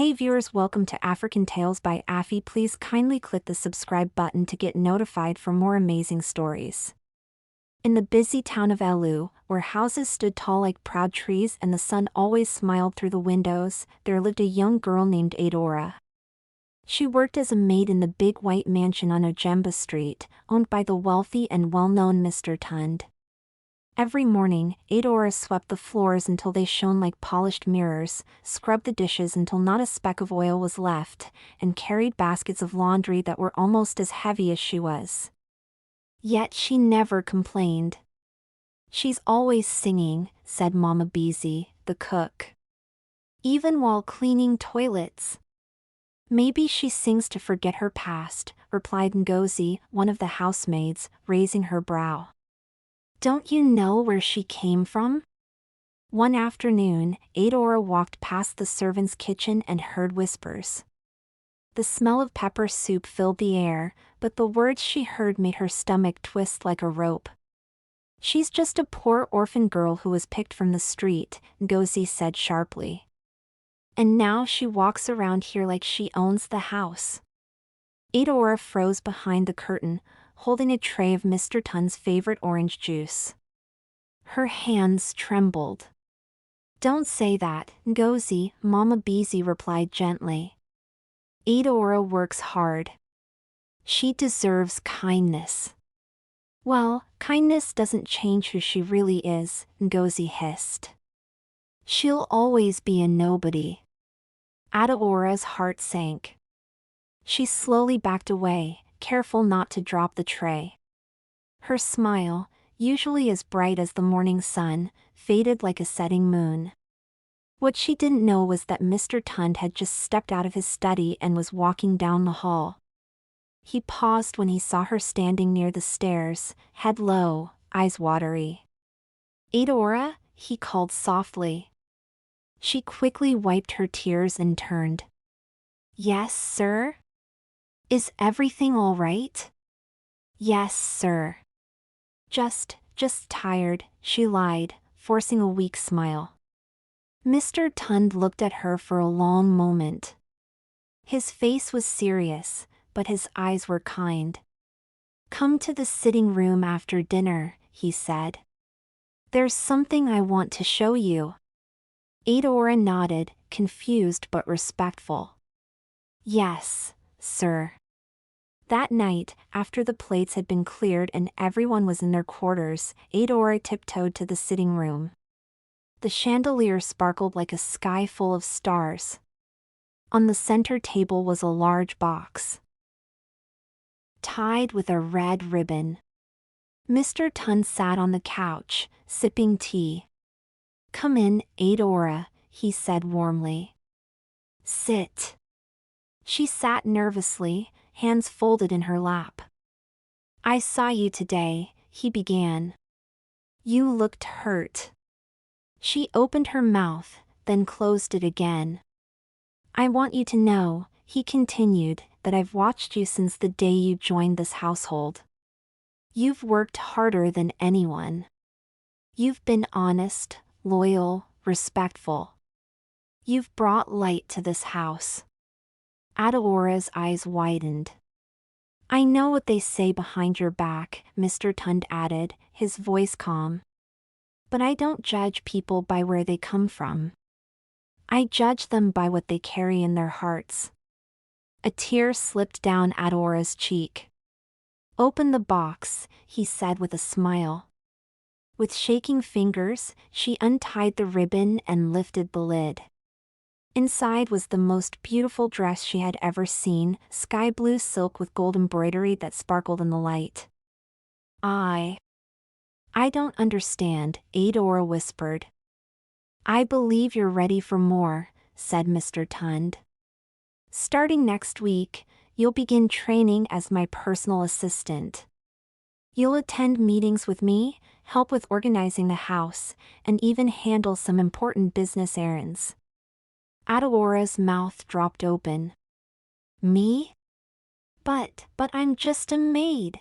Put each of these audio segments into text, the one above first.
Hey viewers, welcome to African Tales by Affy. Please kindly click the subscribe button to get notified for more amazing stories. In the busy town of Elu, where houses stood tall like proud trees and the sun always smiled through the windows, there lived a young girl named Adora. She worked as a maid in the big white mansion on Ojemba Street, owned by the wealthy and well-known Mr. Tund. Every morning, Adora swept the floors until they shone like polished mirrors, scrubbed the dishes until not a speck of oil was left, and carried baskets of laundry that were almost as heavy as she was. Yet she never complained. "She's always singing," said Mama Beezy, the cook. "Even while cleaning toilets." "Maybe she sings to forget her past," replied Ngozi, one of the housemaids, raising her brow. "Don't you know where she came from?" One afternoon, Adora walked past the servants' kitchen and heard whispers. The smell of pepper soup filled the air, but the words she heard made her stomach twist like a rope. "She's just a poor orphan girl who was picked from the street," Ngozi said sharply. "And now she walks around here like she owns the house." Adora froze behind the curtain, holding a tray of Mr. Tund's favorite orange juice. Her hands trembled. "Don't say that, Ngozi," Mama Beezy replied gently. "Adora works hard. She deserves kindness." "Well, kindness doesn't change who she really is," Ngozi hissed. "She'll always be a nobody." Adora's heart sank. She slowly backed away, careful not to drop the tray. Her smile, usually as bright as the morning sun, faded like a setting moon. What she didn't know was that Mr. Tund had just stepped out of his study and was walking down the hall. He paused when he saw her standing near the stairs, head low, eyes watery. "Adora," he called softly. She quickly wiped her tears and turned. "Yes, sir?" "Is everything all right?" "Yes, sir." Just tired," she lied, forcing a weak smile. Mr. Tund looked at her for a long moment. His face was serious, but his eyes were kind. "Come to the sitting room after dinner," he said. "There's something I want to show you." Adora nodded, confused but respectful. "Yes, sir." That night, after the plates had been cleared and everyone was in their quarters, Adora tiptoed to the sitting room. The chandelier sparkled like a sky full of stars. On the center table was a large box, tied with a red ribbon. Mr. Tund sat on the couch, sipping tea. "Come in, Adora," he said warmly. "Sit." She sat nervously, hands folded in her lap. "I saw you today," he began. "You looked hurt." She opened her mouth, then closed it again. "I want you to know," he continued, "that I've watched you since the day you joined this household. You've worked harder than anyone. You've been honest, loyal, respectful. You've brought light to this house." Adora's eyes widened. "I know what they say behind your back," Mr. Tund added, his voice calm. "But I don't judge people by where they come from. I judge them by what they carry in their hearts." A tear slipped down Adora's cheek. "Open the box," he said with a smile. With shaking fingers, she untied the ribbon and lifted the lid. Inside was the most beautiful dress she had ever seen, sky blue silk with gold embroidery that sparkled in the light. I don't understand," Adora whispered. "I believe you're ready for more," said Mr. Tund. "Starting next week, you'll begin training as my personal assistant. You'll attend meetings with me, help with organizing the house, and even handle some important business errands." Adora's mouth dropped open. "Me? But I'm just a maid."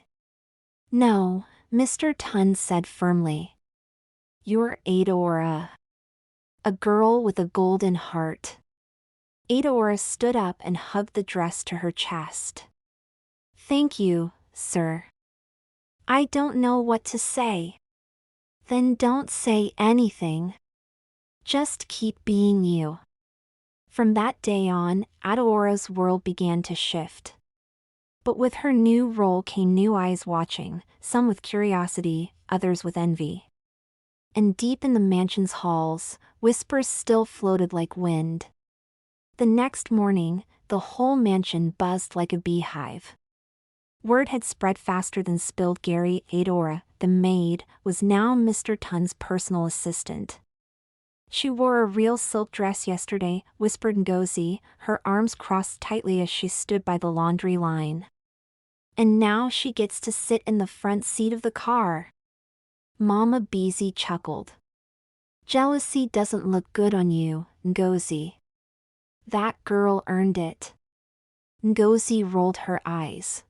"No," Mr. Tund said firmly. "You're Adora. A girl with a golden heart. Adora stood up and hugged the dress to her chest. Thank you, sir. I don't know what to say. Then don't say anything. Just keep being you. From that day on, Adora's world began to shift. But with her new role came new eyes watching, some with curiosity, others with envy. And deep in the mansion's halls, whispers still floated like wind. The next morning, the whole mansion buzzed like a beehive. Word had spread faster than spilled. Gary. Adora, the maid, was now Mr. Tun's personal assistant. She wore a real silk dress yesterday, whispered Ngozi, her arms crossed tightly as she stood by the laundry line. And now she gets to sit in the front seat of the car. Mama Beezy chuckled. Jealousy doesn't look good on you, Ngozi. That girl earned it. Ngozi rolled her eyes.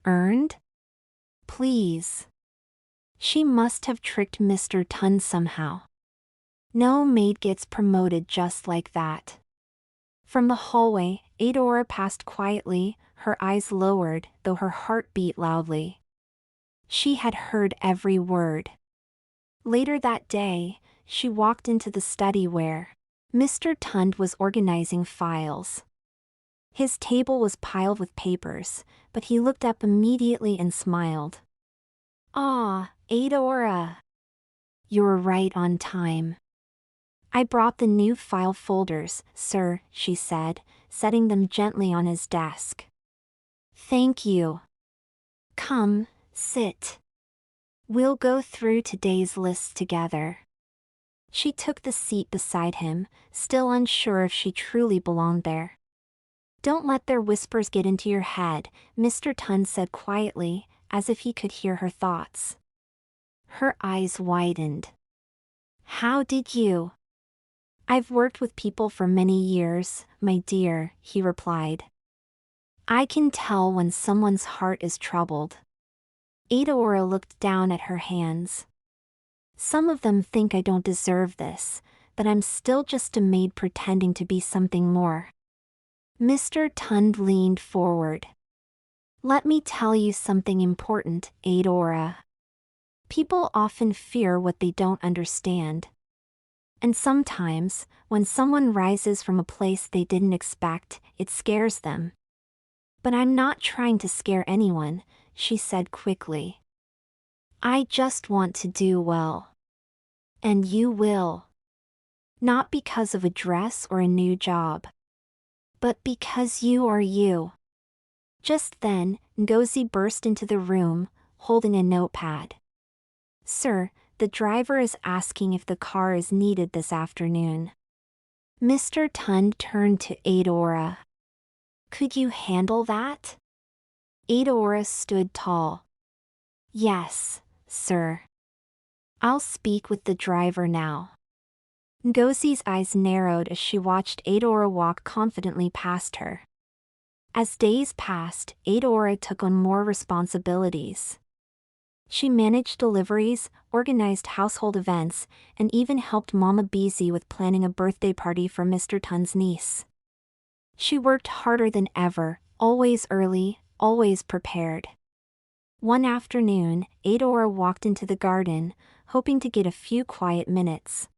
Earned? Please. She must have tricked Mr. Tun somehow. No maid gets promoted just like that. From the hallway, Adora passed quietly, her eyes lowered, though her heart beat loudly. She had heard every word. Later that day, she walked into the study where Mr. Tund was organizing files. His table was piled with papers, but he looked up immediately and smiled. Ah, Adora. You're right on time. I brought the new file folders, sir, she said, setting them gently on his desk. Thank you. Come, sit. We'll go through today's lists together. She took the seat beside him, still unsure if she truly belonged there. Don't let their whispers get into your head, Mr. Tun said quietly, as if he could hear her thoughts. Her eyes widened. How did you? I've worked with people for many years, my dear, he replied. I can tell when someone's heart is troubled. Adora looked down at her hands. Some of them think I don't deserve this, but I'm still just a maid pretending to be something more. Mr. Tund leaned forward. Let me tell you something important, Adora. People often fear what they don't understand. And sometimes, when someone rises from a place they didn't expect, it scares them. But I'm not trying to scare anyone, she said quickly. I just want to do well. And you will. Not because of a dress or a new job. But because you are you. Just then, Ngozi burst into the room, holding a notepad. Sir, the driver is asking if the car is needed this afternoon. Mr. Tund turned to Adora. Could you handle that? Adora stood tall. Yes, sir. I'll speak with the driver now. Ngozi's eyes narrowed as she watched Adora walk confidently past her. As days passed, Adora took on more responsibilities. She managed deliveries, organized household events, and even helped Mama Beezy with planning a birthday party for Mr. Tun's niece. She worked harder than ever, always early, always prepared. One afternoon, Adora walked into the garden, hoping to get a few quiet minutes.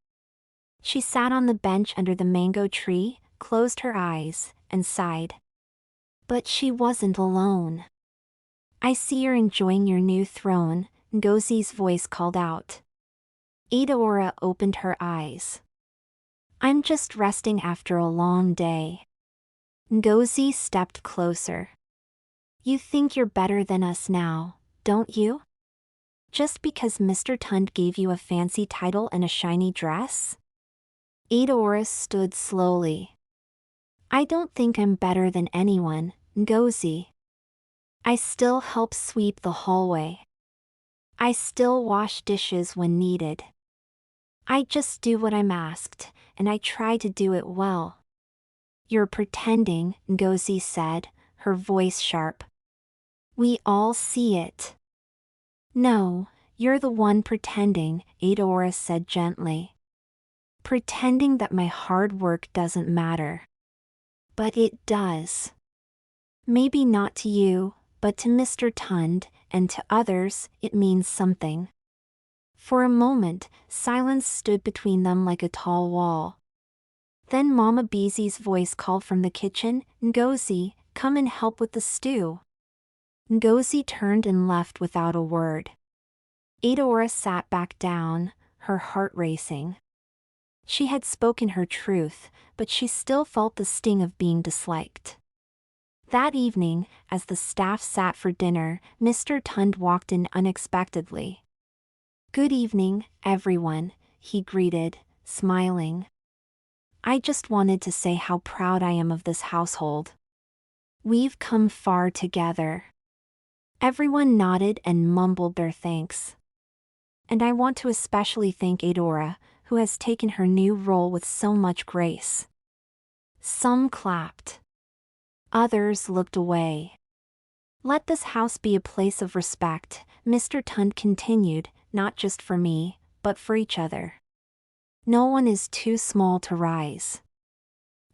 She sat on the bench under the mango tree, closed her eyes, and sighed. But she wasn't alone. I see you're enjoying your new throne, Ngozi's voice called out. Adora opened her eyes. I'm just resting after a long day. Ngozi stepped closer. You think you're better than us now, don't you? Just because Mr. Tund gave you a fancy title and a shiny dress? Adora stood slowly. I don't think I'm better than anyone, Ngozi. I still help sweep the hallway. I still wash dishes when needed. I just do what I'm asked, and I try to do it well. You're pretending, Ngozi said, her voice sharp. We all see it. No, you're the one pretending, Adora said gently. Pretending that my hard work doesn't matter. But it does. Maybe not to you, but to Mr. Tund, and to others, it means something. For a moment, silence stood between them like a tall wall. Then Mama Beezy's voice called from the kitchen, "Ngozi, come and help with the stew." Ngozi turned and left without a word. Adora sat back down, her heart racing. She had spoken her truth, but she still felt the sting of being disliked. That evening, as the staff sat for dinner, Mr. Tund walked in unexpectedly. "Good evening, everyone," he greeted, smiling. "I just wanted to say how proud I am of this household. We've come far together." Everyone nodded and mumbled their thanks. "And I want to especially thank Adora, who has taken her new role with so much grace." Some clapped. Others looked away. "Let this house be a place of respect," Mr. Tund continued, "not just for me, but for each other. No one is too small to rise.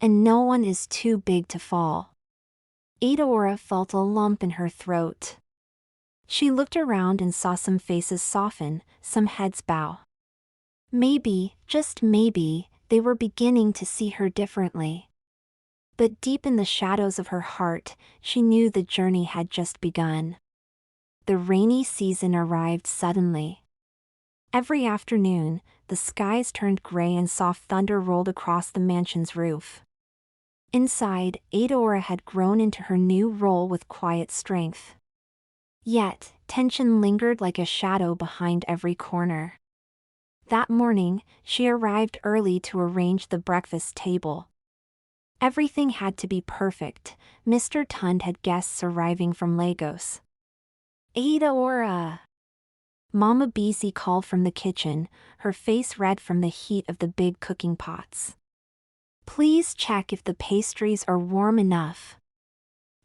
And no one is too big to fall." Adora felt a lump in her throat. She looked around and saw some faces soften, some heads bow. Maybe, just maybe, they were beginning to see her differently. But deep in the shadows of her heart, she knew the journey had just begun. The rainy season arrived suddenly. Every afternoon, the skies turned gray and soft thunder rolled across the mansion's roof. Inside, Adora had grown into her new role with quiet strength. Yet, tension lingered like a shadow behind every corner. That morning, she arrived early to arrange the breakfast table. Everything had to be perfect. Mr. Tund had guests arriving from Lagos. "Adora!" Mama Beezy called from the kitchen, her face red from the heat of the big cooking pots. "Please check if the pastries are warm enough."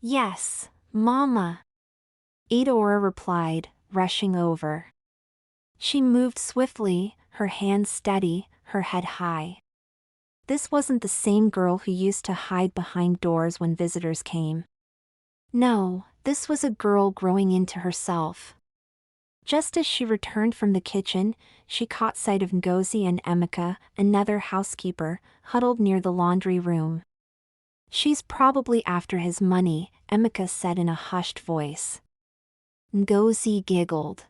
"Yes, Mama," Adora replied, rushing over. She moved swiftly, her hands steady, her head high. This wasn't the same girl who used to hide behind doors when visitors came. No, this was a girl growing into herself. Just as she returned from the kitchen, she caught sight of Ngozi and Emeka, another housekeeper, huddled near the laundry room. "She's probably after his money," Emeka said in a hushed voice. Ngozi giggled.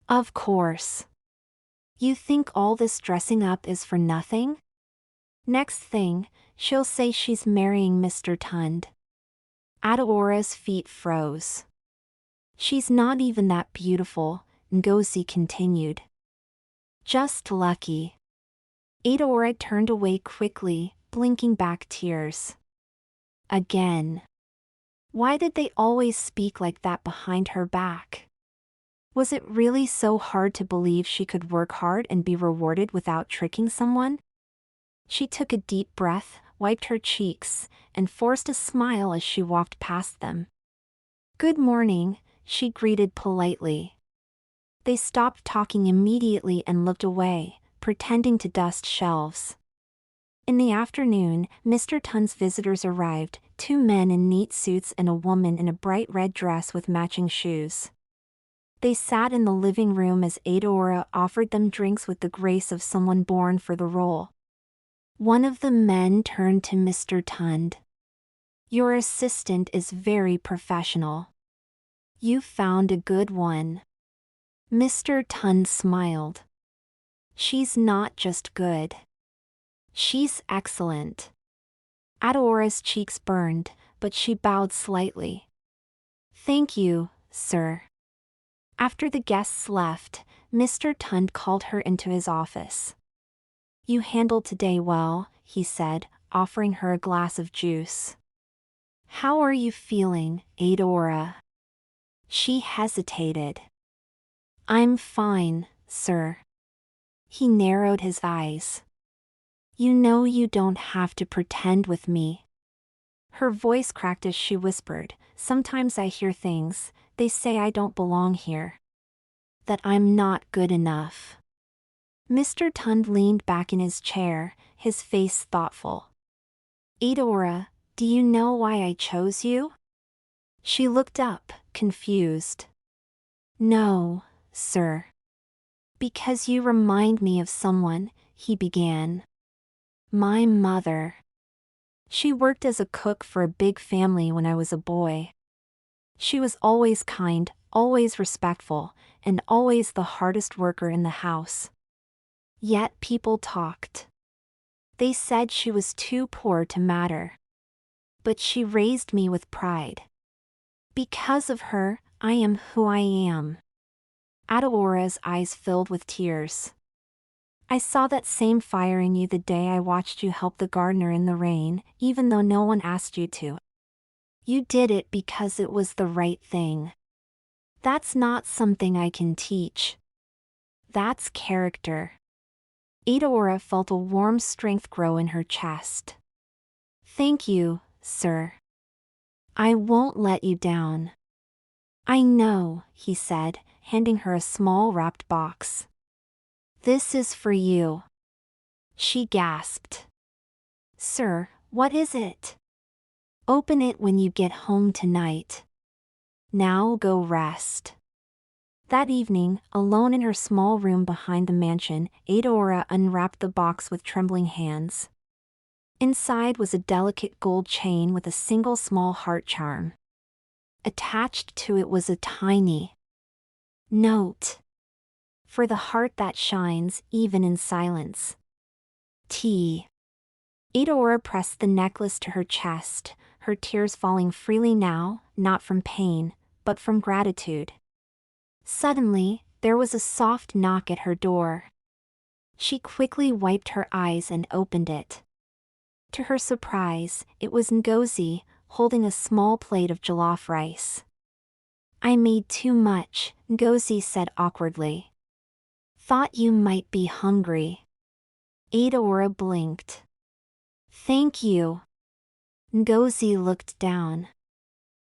"Of course. You think all this dressing up is for nothing? Next thing, she'll say she's marrying Mr. Tund." Adora's feet froze. "She's not even that beautiful," Ngozi continued. "Just lucky." Adora turned away quickly, blinking back tears. Again. Why did they always speak like that behind her back? Was it really so hard to believe she could work hard and be rewarded without tricking someone? She took a deep breath, wiped her cheeks, and forced a smile as she walked past them. "Good morning," she greeted politely. They stopped talking immediately and looked away, pretending to dust shelves. In the afternoon, Mr. Tund's visitors arrived, 2 men in neat suits and a woman in a bright red dress with matching shoes. They sat in the living room as Adora offered them drinks with the grace of someone born for the role. One of the men turned to Mr. Tund. "Your assistant is very professional. You found a good one." Mr. Tund smiled. "She's not just good. She's excellent." Adora's cheeks burned, but she bowed slightly. "Thank you, sir." After the guests left, Mr. Tund called her into his office. "You handled today well," he said, offering her a glass of juice. "How are you feeling, Adora?" She hesitated. "I'm fine, sir." He narrowed his eyes. "You know you don't have to pretend with me." Her voice cracked as she whispered, "Sometimes I hear things, they say I don't belong here. That I'm not good enough." Mr. Tund leaned back in his chair, his face thoughtful. "Adora, Do you know why I chose you? She looked up, confused. No, sir. Because you remind me of someone, he began. My mother. She worked as a cook for a big family when I was a boy. She was always kind, always respectful, and always the hardest worker in the house. Yet people talked. They said she was too poor to matter. But she raised me with pride. Because of her, I am who I am. Adeora's eyes filled with tears. I saw that same fire in you the day I watched you help the gardener in the rain, even though no one asked you to. You did it because it was the right thing. That's not something I can teach. That's character. Adeora felt a warm strength grow in her chest. Thank you, sir. I won't let you down. I know, he said, handing her a small wrapped box. This is for you. She gasped. Sir, what is it? Open it when you get home tonight. Now go rest. That evening, alone in her small room behind the mansion, Adeora unwrapped the box with trembling hands. Inside was a delicate gold chain with a single small heart charm. Attached to it was a tiny note. For the heart that shines, even in silence. T. Adeora pressed the necklace to her chest, her tears falling freely now, not from pain, but from gratitude. Suddenly, there was a soft knock at her door. She quickly wiped her eyes and opened it. To her surprise, it was Ngozi, holding a small plate of jollof rice. I made too much, Ngozi said awkwardly. Thought you might be hungry. Adeora blinked. Thank you. Ngozi looked down.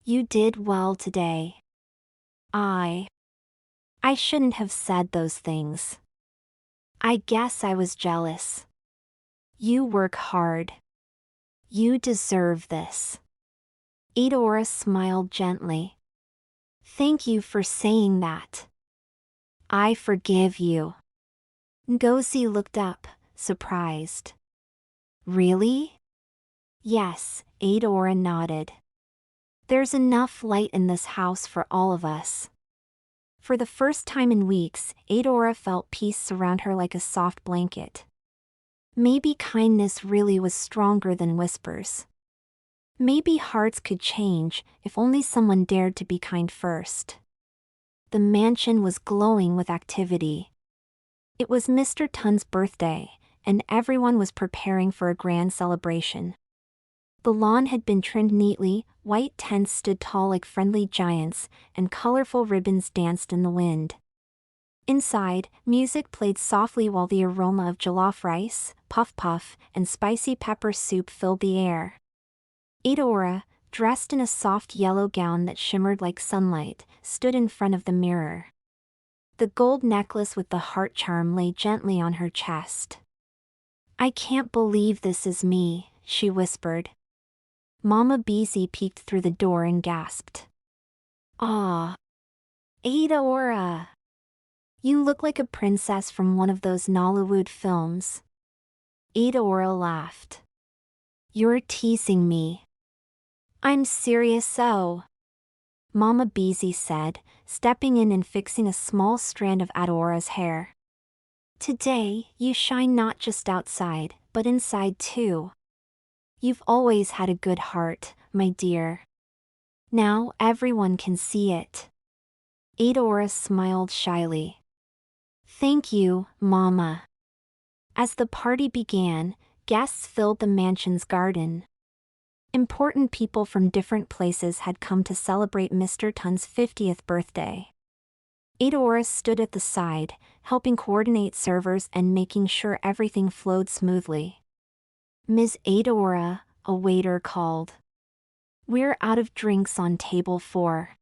You did well today. I shouldn't have said those things. I guess I was jealous. You work hard. You deserve this. Adeora smiled gently. Thank you for saying that. I forgive you. Ngozi looked up, surprised. Really? Yes, Adeora nodded. There's enough light in this house for all of us. For the first time in weeks, Adeora felt peace surround her like a soft blanket. Maybe kindness really was stronger than whispers. Maybe hearts could change if only someone dared to be kind first. The mansion was glowing with activity. It was Mr. Tun's birthday, and everyone was preparing for a grand celebration. The lawn had been trimmed neatly, white tents stood tall like friendly giants, and colorful ribbons danced in the wind. Inside, music played softly while the aroma of jollof rice, puff-puff, and spicy pepper soup filled the air. Adeora, dressed in a soft yellow gown that shimmered like sunlight, stood in front of the mirror. The gold necklace with the heart charm lay gently on her chest. I can't believe this is me, she whispered. Mama Beezy peeked through the door and gasped. Ah, Adeora! You look like a princess from one of those Nollywood films. Adeora laughed. You're teasing me. I'm serious so. Mama Beezy said, stepping in and fixing a small strand of Adeora's hair. Today, you shine not just outside, but inside too. You've always had a good heart, my dear. Now everyone can see it. Adeora smiled shyly. Thank you, Mama. As the party began, guests filled the mansion's garden. Important people from different places had come to celebrate Mr. Tun's 50th birthday. Adeora stood at the side, helping coordinate servers and making sure everything flowed smoothly. Ms. Adeora, a waiter called. We're out of drinks on table 4.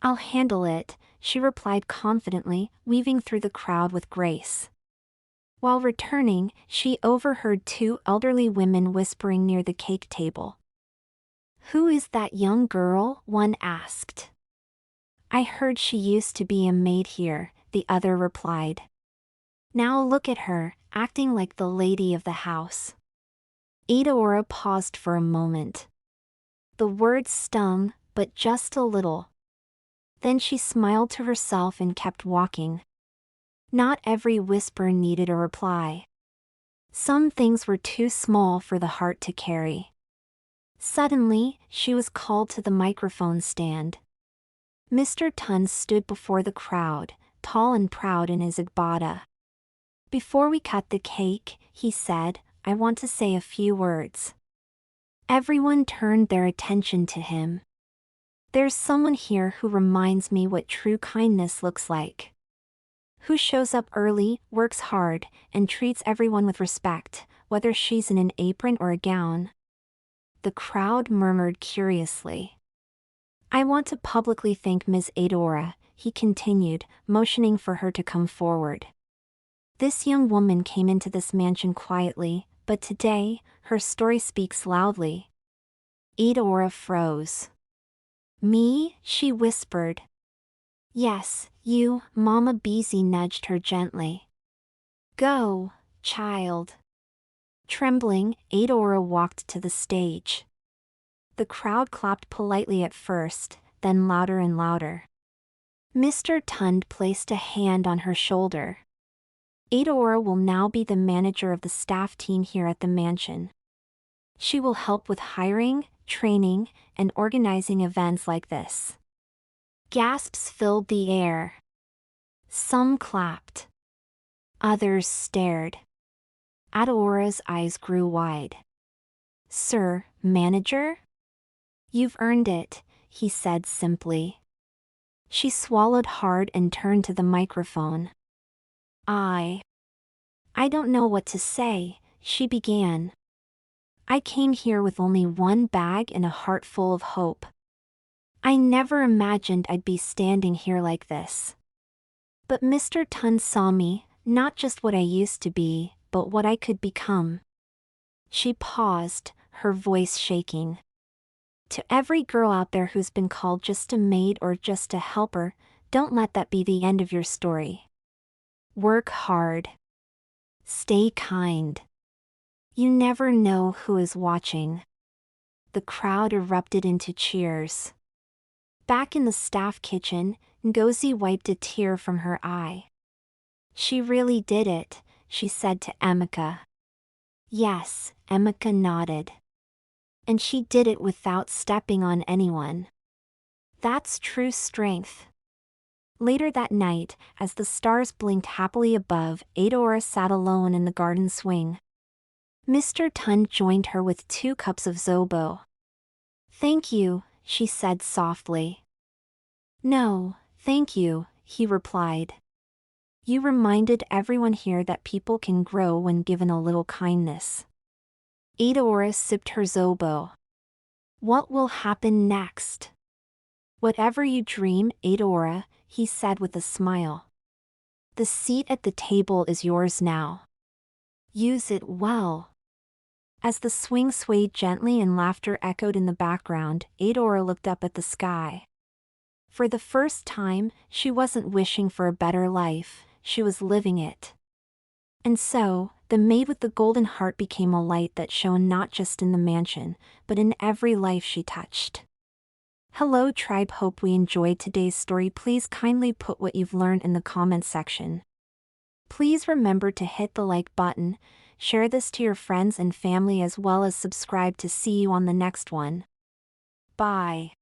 I'll handle it, she replied confidently, weaving through the crowd with grace. While returning, she overheard 2 elderly women whispering near the cake table. "Who is that young girl?" one asked. "I heard she used to be a maid here," the other replied. "Now look at her, acting like the lady of the house." Eudora paused for a moment. The words stung, but just a little. Then she smiled to herself and kept walking. Not every whisper needed a reply. Some things were too small for the heart to carry. Suddenly, she was called to the microphone stand. Mr. Tun stood before the crowd, tall and proud in his agbada. "Before we cut the cake," he said, "I want to say a few words." Everyone turned their attention to him. "There's someone here who reminds me what true kindness looks like. Who shows up early, works hard, and treats everyone with respect, whether she's in an apron or a gown." The crowd murmured curiously. "I want to publicly thank Ms. Eudora," he continued, motioning for her to come forward. "This young woman came into this mansion quietly, but today, her story speaks loudly." Eudora froze. "Me?" she whispered. "Yes, you," Mama Beezy nudged her gently. "Go, child." Trembling, Eudora walked to the stage. The crowd clapped politely at first, then louder and louder. Mr. Tund placed a hand on her shoulder. "Eudora will now be the manager of the staff team here at the mansion. She will help with hiring, training, and organizing events like this." Gasps filled the air. Some clapped. Others stared. Eudora's eyes grew wide. "Sir, manager? You've earned it," he said simply. She swallowed hard and turned to the microphone. I don't know what to say," she began. "I came here with only one bag and a heart full of hope. I never imagined I'd be standing here like this. But Mr. Tun saw me, not just what I used to be, but what I could become." She paused, her voice shaking. "To every girl out there who's been called just a maid or just a helper, don't let that be the end of your story. Work hard. Stay kind. You never know who is watching." The crowd erupted into cheers. Back in the staff kitchen, Ngozi wiped a tear from her eye. "She really did it," she said to Emeka. "Yes," Emeka nodded. "And she did it without stepping on anyone. That's true strength." Later that night, as the stars blinked happily above, Eudora sat alone in the garden swing. Mr. Tun joined her with 2 cups of zobo. "Thank you," she said softly. "No, thank you," he replied. "You reminded everyone here that people can grow when given a little kindness." Eudora sipped her zobo. "What will happen next?" "Whatever you dream, Eudora," he said with a smile. "The seat at the table is yours now. Use it well." As the swing swayed gently and laughter echoed in the background, Eudora looked up at the sky. For the first time, she wasn't wishing for a better life, she was living it. And so, the maid with the golden heart became a light that shone not just in the mansion, but in every life she touched. Hello tribe, hope we enjoyed today's story. Please kindly put what you've learned in the comments section. Please remember to hit the like button, share this to your friends and family, as well as subscribe to see you on the next one. Bye.